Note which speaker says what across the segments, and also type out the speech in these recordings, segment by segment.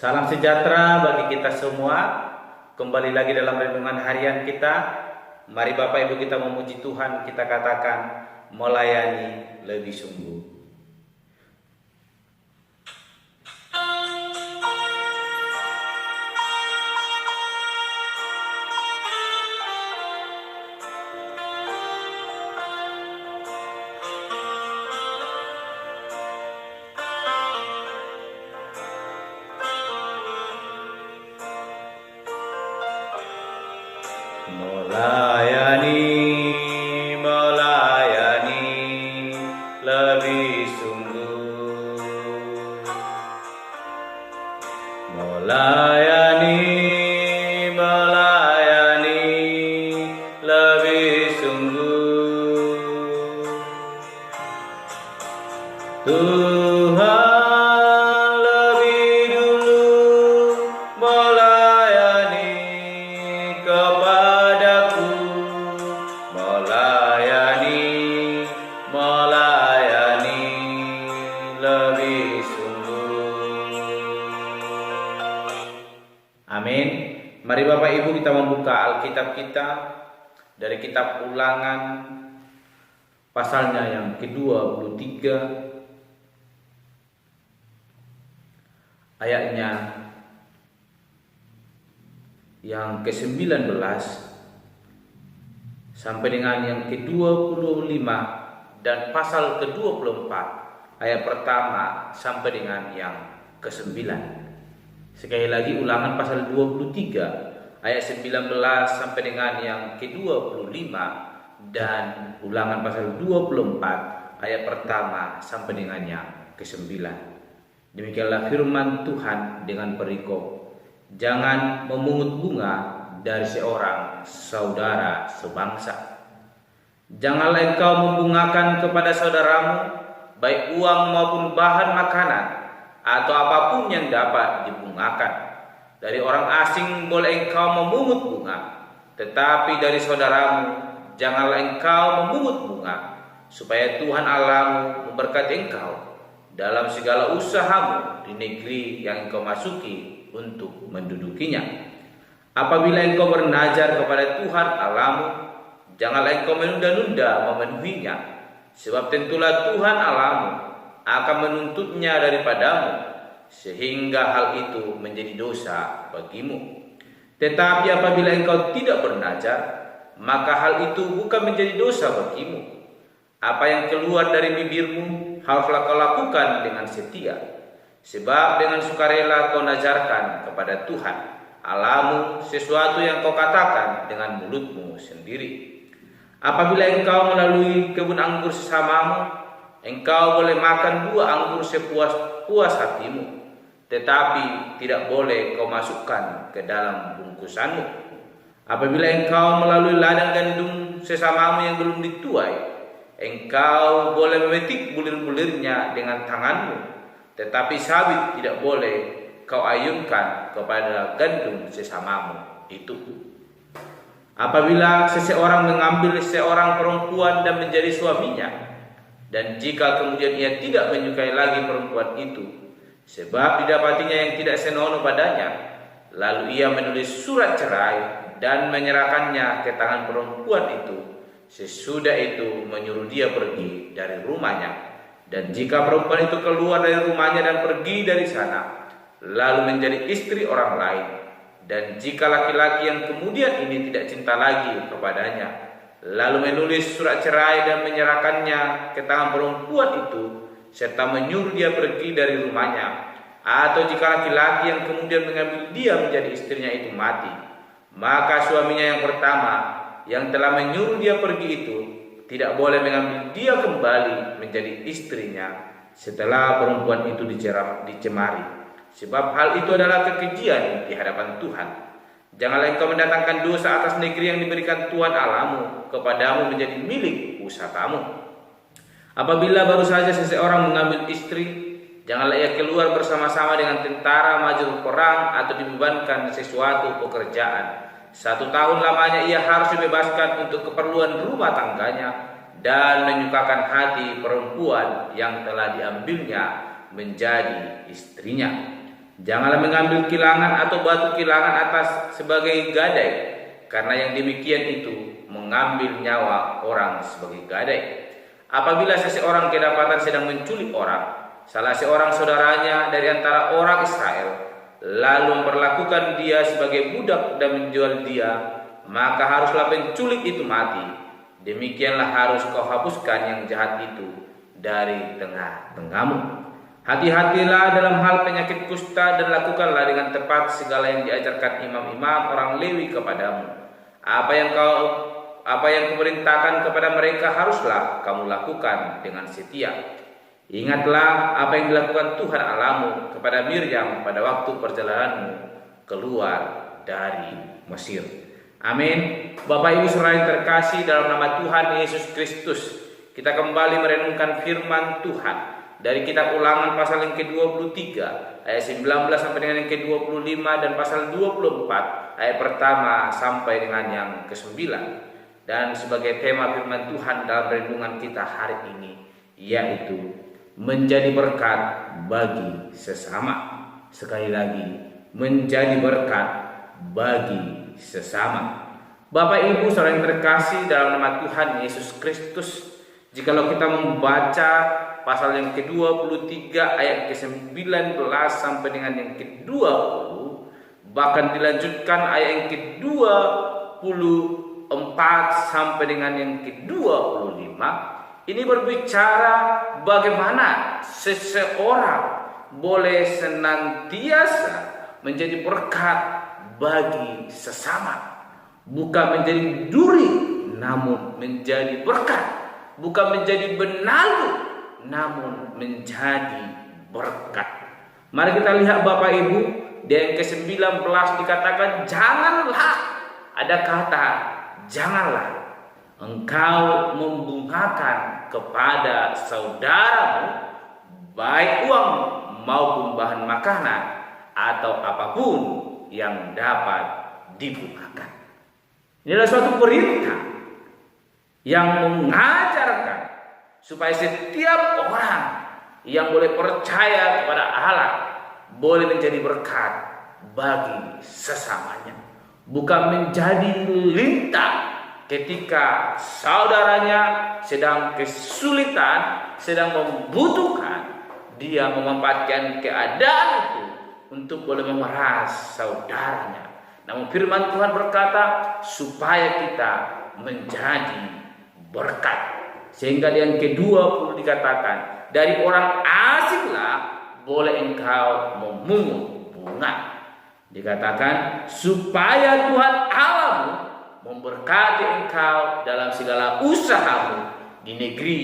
Speaker 1: Salam sejahtera bagi kita semua. Kembali lagi dalam renungan harian kita. Mari Bapak Ibu kita memuji Tuhan, kita katakan melayani lebih sungguh. Melayani, melayani lebih sungguh. Melayani, melayani lebih sungguh. Tuhan lebih dulu melayani kepadaku, melayani lebih sungguh. Amin. Mari Bapak Ibu kita membuka Alkitab kita dari kitab Ulangan pasalnya yang ke-23 ayatnya yang ke-19 sampai dengan yang ke-25 dan pasal ke-24 ayat pertama sampai dengan yang ke-9. Sekali lagi Ulangan pasal 23 ayat 19 sampai dengan yang ke-25 dan Ulangan pasal 24 ayat pertama sampai dengan yang ke-9. Demikianlah firman Tuhan dengan perikop, jangan memungut bunga dari seorang saudara sebangsa. Janganlah engkau membungakan kepada saudaramu baik uang maupun bahan makanan atau apapun yang dapat dibungakan. Dari orang asing boleh engkau memungut bunga, tetapi dari saudaramu janganlah engkau memungut bunga, supaya Tuhan Allahmu memberkati engkau dalam segala usahamu di negeri yang engkau masuki untuk mendudukinya. Apabila engkau bernazar kepada Tuhan Allahmu, janganlah engkau menunda-nunda memenuhinya, sebab tentulah Tuhan Allahmu akan menuntutnya daripadamu, sehingga hal itu menjadi dosa bagimu. Tetapi apabila engkau tidak bernazar, maka hal itu bukan menjadi dosa bagimu. Apa yang keluar dari bibirmu, haruslah kau lakukan dengan setia, sebab dengan sukarela kau nazarkan kepada Tuhan Allahmu sesuatu yang kau katakan dengan mulutmu sendiri. Apabila engkau melalui kebun anggur sesamamu, engkau boleh makan buah anggur sepuas hatimu, tetapi tidak boleh kau masukkan ke dalam bungkusanmu. Apabila engkau melalui ladang gandum sesamamu yang belum dituai, engkau boleh memetik bulir-bulirnya dengan tanganmu, tetapi sabit tidak boleh kau ayunkan kepada gandum sesamamu itu. Apabila seseorang mengambil seorang perempuan dan menjadi suaminya, dan jika kemudian ia tidak menyukai lagi perempuan itu, sebab didapatinya yang tidak senonoh padanya, lalu ia menulis surat cerai dan menyerahkannya ke tangan perempuan itu, sesudah itu menyuruh dia pergi dari rumahnya. Dan jika perempuan itu keluar dari rumahnya dan pergi dari sana, lalu menjadi istri orang lain, dan jika laki-laki yang kemudian ini tidak cinta lagi kepadanya, lalu menulis surat cerai dan menyerahkannya ke tangan perempuan itu, serta menyuruh dia pergi dari rumahnya, atau jika laki-laki yang kemudian mengambil dia menjadi istrinya itu mati, maka suaminya yang pertama yang telah menyuruh dia pergi itu tidak boleh mengambil dia kembali menjadi istrinya setelah perempuan itu dicemari, sebab hal itu adalah kekejian di hadapan Tuhan. Janganlah engkau mendatangkan dosa atas negeri yang diberikan Tuhan Allahmu kepadamu menjadi milik usahamu. Apabila baru saja seseorang mengambil istri, janganlah ia keluar bersama-sama dengan tentara maju perang atau dibebankan sesuatu pekerjaan. 1 tahun lamanya ia harus dibebaskan untuk keperluan rumah tangganya dan menyukakan hati perempuan yang telah diambilnya menjadi istrinya. Janganlah mengambil kilangan atau batu kilangan atas sebagai gadai, karena yang demikian itu mengambil nyawa orang sebagai gadai. Apabila seseorang kedapatan sedang menculik orang, salah seorang saudaranya dari antara orang Israel, lalu memperlakukan dia sebagai budak dan menjual dia, maka haruslah penculik itu mati. Demikianlah harus kau hapuskan yang jahat itu dari tengah-tengahmu. Hati-hatilah dalam hal penyakit kusta dan lakukanlah dengan tepat segala yang diajarkan imam-imam orang Lewi kepadamu. Apa yang kuperintahkan kepada mereka haruslah kamu lakukan dengan setia. Ingatlah apa yang dilakukan Tuhan Allahmu kepada Miriam pada waktu perjalananmu keluar dari Mesir. Amin. Bapak Ibu saudara yang terkasih, dalam nama Tuhan Yesus Kristus, kita kembali merenungkan firman Tuhan dari kitab Ulangan pasal yang ke-23 ayat 19 sampai dengan yang ke-25 dan pasal 24 ayat pertama sampai dengan yang ke-9. Dan sebagai tema firman Tuhan dalam renungan kita hari ini, yaitu menjadi berkat bagi sesama. Sekali lagi, menjadi berkat bagi sesama. Bapak Ibu saudara yang terkasih dalam nama Tuhan Yesus Kristus, jikalau kita membaca pasal yang ke-23 ayat ke-19 sampai dengan yang ke-20, bahkan dilanjutkan ayat yang ke-24 sampai dengan yang ke-25, ini berbicara bagaimana seseorang boleh senantiasa menjadi berkat bagi sesama, bukan menjadi duri namun menjadi berkat, bukan menjadi benalu namun menjadi berkat. Mari kita lihat Bapak Ibu, di yang ke-19 dikatakan janganlah, ada kata janganlah engkau membungkakan kepada saudaramu baik uang maupun bahan makanan atau apapun yang dapat dibungkakan. Ini adalah suatu perintah yang mengajarkan supaya setiap orang yang boleh percaya kepada Allah boleh menjadi berkat bagi sesamanya, bukan menjadi lintah ketika saudaranya sedang kesulitan, sedang membutuhkan. Dia memanfaatkan keadaan itu untuk boleh memeras saudaranya. Namun firman Tuhan berkata supaya kita menjadi berkat. Sehingga yang ke-20 dikatakan, dari orang asinglah boleh engkau memungut bunga. Dikatakan supaya Tuhan Allahmu memberkati engkau dalam segala usahamu di negeri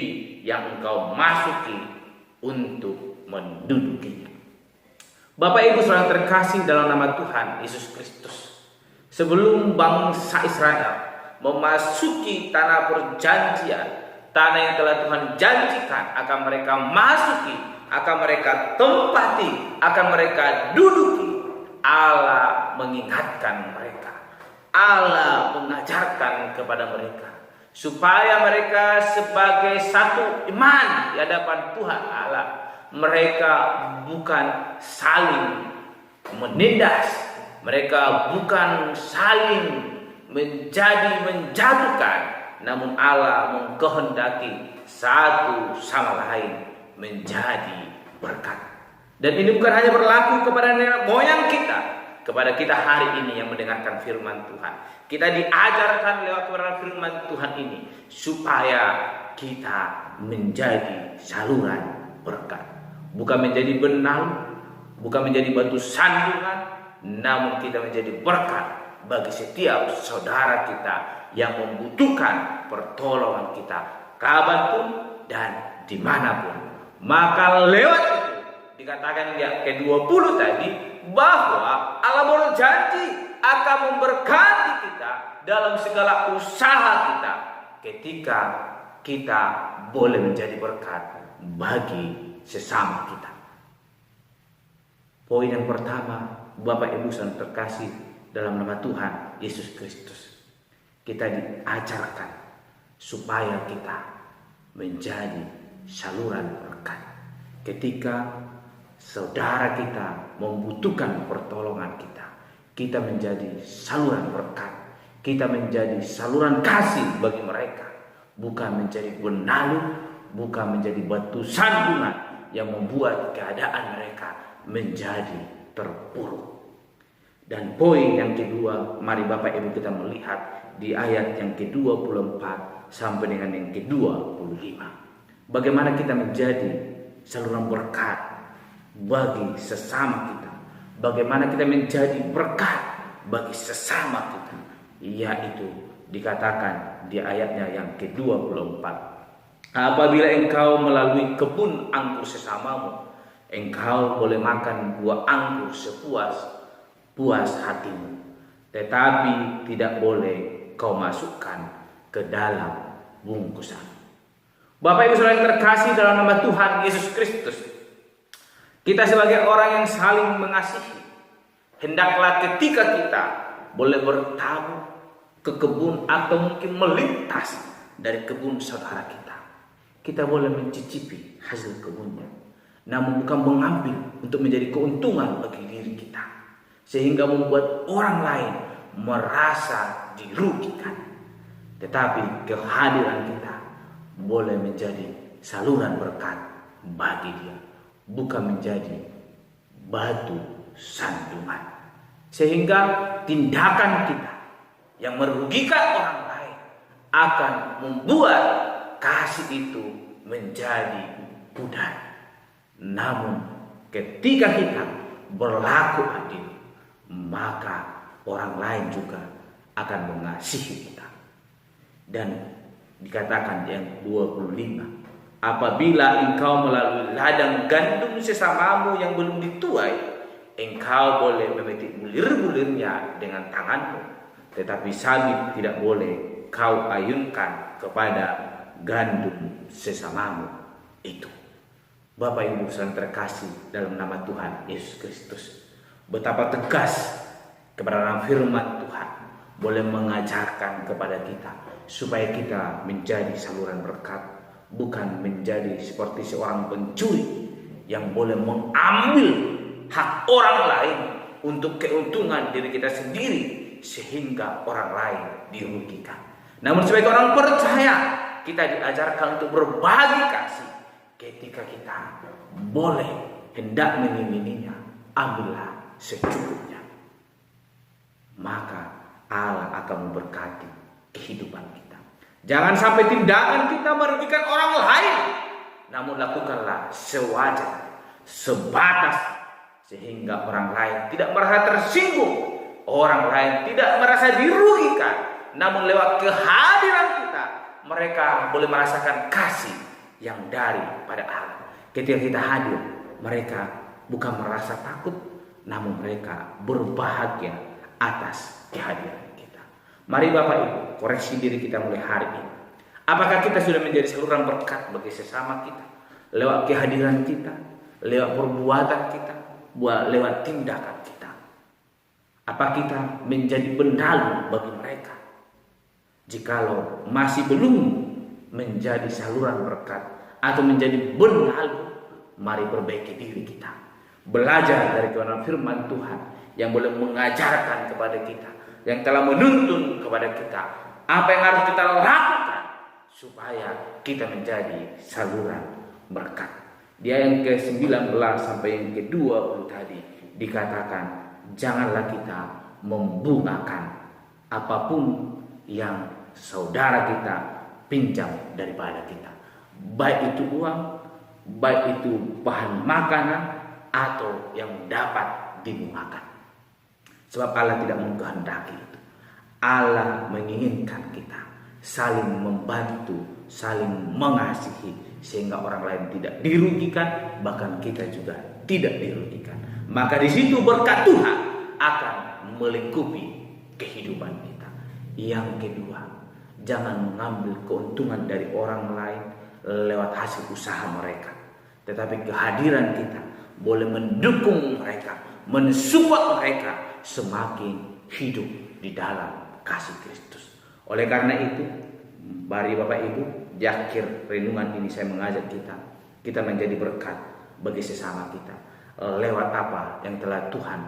Speaker 1: yang engkau masuki untuk mendudukinya. Bapak Ibu saudara terkasih dalam nama Tuhan Yesus Kristus, sebelum bangsa Israel memasuki tanah perjanjian, tanah yang telah Tuhan janjikan akan mereka masuki, akan mereka tempati, akan mereka duduki, Allah mengingatkan mereka, Allah mengajarkan kepada mereka supaya mereka sebagai satu iman di hadapan Tuhan Allah, mereka bukan saling menindas, mereka bukan saling menjatuhkan, namun Allah mengkehendaki satu sama lain menjadi berkat. Dan ini bukan hanya berlaku kepada nenek moyang kita, kepada kita hari ini yang mendengarkan firman Tuhan. Kita diajarkan lewat firman Tuhan ini supaya kita menjadi saluran berkat, bukan menjadi benal, bukan menjadi batu sandungan, namun kita menjadi berkat bagi setiap saudara kita yang membutuhkan pertolongan kita kapanpun dan dimanapun. Maka lewat itu dikatakan yang ke-20 tadi bahwa Allah berjanji akan memberkati kita dalam segala usaha kita ketika kita boleh menjadi berkat bagi sesama kita. Poin yang pertama, Bapak Ibu saudara terkasih dalam nama Tuhan Yesus Kristus, kita diajarkan supaya kita menjadi saluran berkat ketika saudara kita membutuhkan pertolongan kita, kita menjadi saluran berkat, kita menjadi saluran kasih bagi mereka, bukan menjadi benalu, bukan menjadi batu sandungan yang membuat keadaan mereka menjadi terpuruk. Dan poin yang kedua, mari Bapak Ibu kita melihat di ayat yang ke-24 sampai dengan yang ke-25. Bagaimana kita menjadi saluran berkat bagi sesama kita. Bagaimana kita menjadi berkat bagi sesama kita. Yaitu dikatakan di ayatnya yang ke-24. Apabila engkau melalui kebun anggur sesamamu, engkau boleh makan buah anggur sepuas hatimu, tetapi tidak boleh kau masukkan ke dalam bungkusan. Bapak Ibu Saudara yang terkasih dalam nama Tuhan Yesus Kristus, kita sebagai orang yang saling mengasihi, hendaklah ketika kita boleh bertamu ke kebun atau mungkin melintas dari kebun saudara kita, kita boleh mencicipi hasil kebunnya, namun bukan mengambil untuk menjadi keuntungan bagi diri kita, sehingga membuat orang lain merasa dirugikan. Tetapi kehadiran kita boleh menjadi saluran berkat bagi dia, bukan menjadi batu sandungan, sehingga tindakan kita yang merugikan orang lain akan membuat kasih itu menjadi pudar. Namun ketika kita berlaku adil, maka orang lain juga akan mengasihi kita. Dan dikatakan yang 25, apabila engkau melalui ladang gandum sesamamu yang belum dituai, engkau boleh memetik bulir-bulirnya dengan tanganmu, tetapi sabit tidak boleh kau ayunkan kepada gandum sesamamu itu. Bapak Ibu yang terkasih dalam nama Tuhan Yesus Kristus, betapa tegas kebenaran firman Tuhan boleh mengajarkan kepada kita supaya kita menjadi saluran berkat, bukan menjadi seperti seorang pencuri yang boleh mengambil hak orang lain untuk keuntungan diri kita sendiri sehingga orang lain dirugikan. Namun sebagai orang percaya, kita diajarkan untuk berbagi kasih. Ketika kita boleh hendak mengingininya, ambillah secukupnya, maka Allah akan memberkati kehidupan kita. Jangan sampai tindakan kita merugikan orang lain, namun lakukanlah sewajar, sebatas, sehingga orang lain tidak merasa tersinggung, orang lain tidak merasa dirugikan. Namun lewat kehadiran kita, mereka boleh merasakan kasih yang daripada Allah. Ketika kita hadir, mereka bukan merasa takut, namun mereka berbahagia atas kehadiran kita. Mari Bapak Ibu, koreksi diri kita mulai hari ini. Apakah kita sudah menjadi saluran berkat bagi sesama kita? Lewat kehadiran kita, lewat perbuatan kita, lewat tindakan kita. Apa kita menjadi benalu bagi mereka? Jikalau masih belum menjadi saluran berkat atau menjadi benalu, mari perbaiki diri kita. Belajar dari kebenaran firman Tuhan yang boleh mengajarkan kepada kita, yang telah menuntun kepada kita apa yang harus kita lakukan supaya kita menjadi saluran berkat. Di ayat yang ke-19 sampai yang ke-20 tadi dikatakan, janganlah kita membungakan apapun yang saudara kita pinjam daripada kita, baik itu uang, baik itu bahan makanan, atau yang dapat dibungakan. Sebab Allah tidak mengkehendaki itu. Allah menginginkan kita saling membantu, saling mengasihi, sehingga orang lain tidak dirugikan, bahkan kita juga tidak dirugikan. Maka di situ berkat Tuhan akan melingkupi kehidupan kita. Yang kedua, jangan mengambil keuntungan dari orang lain lewat hasil usaha mereka, tetapi kehadiran kita boleh mendukung mereka, mensupport mereka semakin hidup di dalam kasih Kristus. Oleh karena itu, mari Bapak Ibu, di akhir renungan ini saya mengajak kita menjadi berkat bagi sesama kita. lewat apa yang telah Tuhan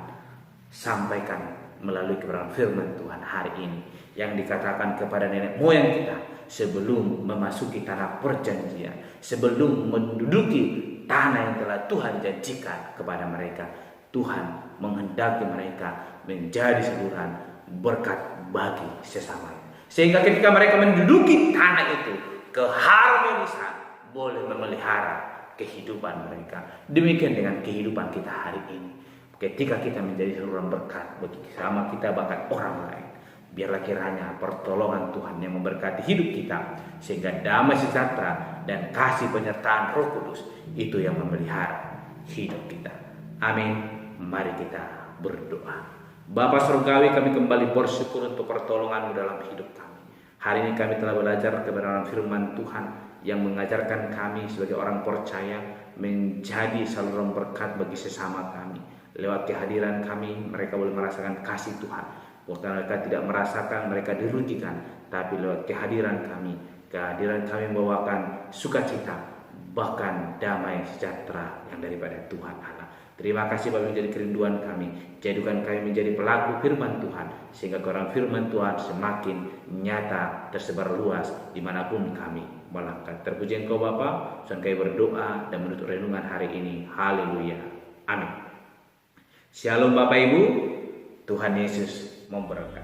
Speaker 1: sampaikan melalui kebenaran firman Tuhan hari ini, yang dikatakan kepada nenek moyang kita sebelum memasuki tanah perjanjian, sebelum menduduki tanah yang telah Tuhan janjikan kepada mereka. Tuhan menghendaki mereka menjadi saluran berkat bagi sesama, sehingga ketika mereka menduduki tanah itu, keharmonisan boleh memelihara kehidupan mereka. Demikian dengan kehidupan kita hari ini. Ketika kita menjadi saluran berkat bagi sesama kita, bahkan orang lain, biarlah kiranya pertolongan Tuhan yang memberkati hidup kita, sehingga damai sejahtera dan kasih penyertaan Roh Kudus itu yang memelihara hidup kita. Amin. Mari kita berdoa. Bapa Surgawi, kami kembali bersyukur untuk pertolongan-Mu dalam hidup kami. Hari ini kami telah belajar kebenaran firman Tuhan yang mengajarkan kami sebagai orang percaya menjadi saluran berkat bagi sesama kami. Lewat kehadiran kami, mereka boleh merasakan kasih Tuhan. Bukan mereka tidak merasakan mereka dirugikan, tapi lewat kehadiran kami membawakan sukacita, bahkan damai sejahtera yang daripada Tuhan Allah. Terima kasih Bapak menjadi kerinduan kami. Jadikan kami menjadi pelaku firman Tuhan, sehingga kebenaran firman Tuhan semakin nyata tersebar luas dimanapun kami melangkah. Terpuji Engkau Bapa. Tuhan kami berdoa dan menutup renungan hari ini. Haleluya. Amin. Shalom Bapak Ibu. Tuhan Yesus memberkati.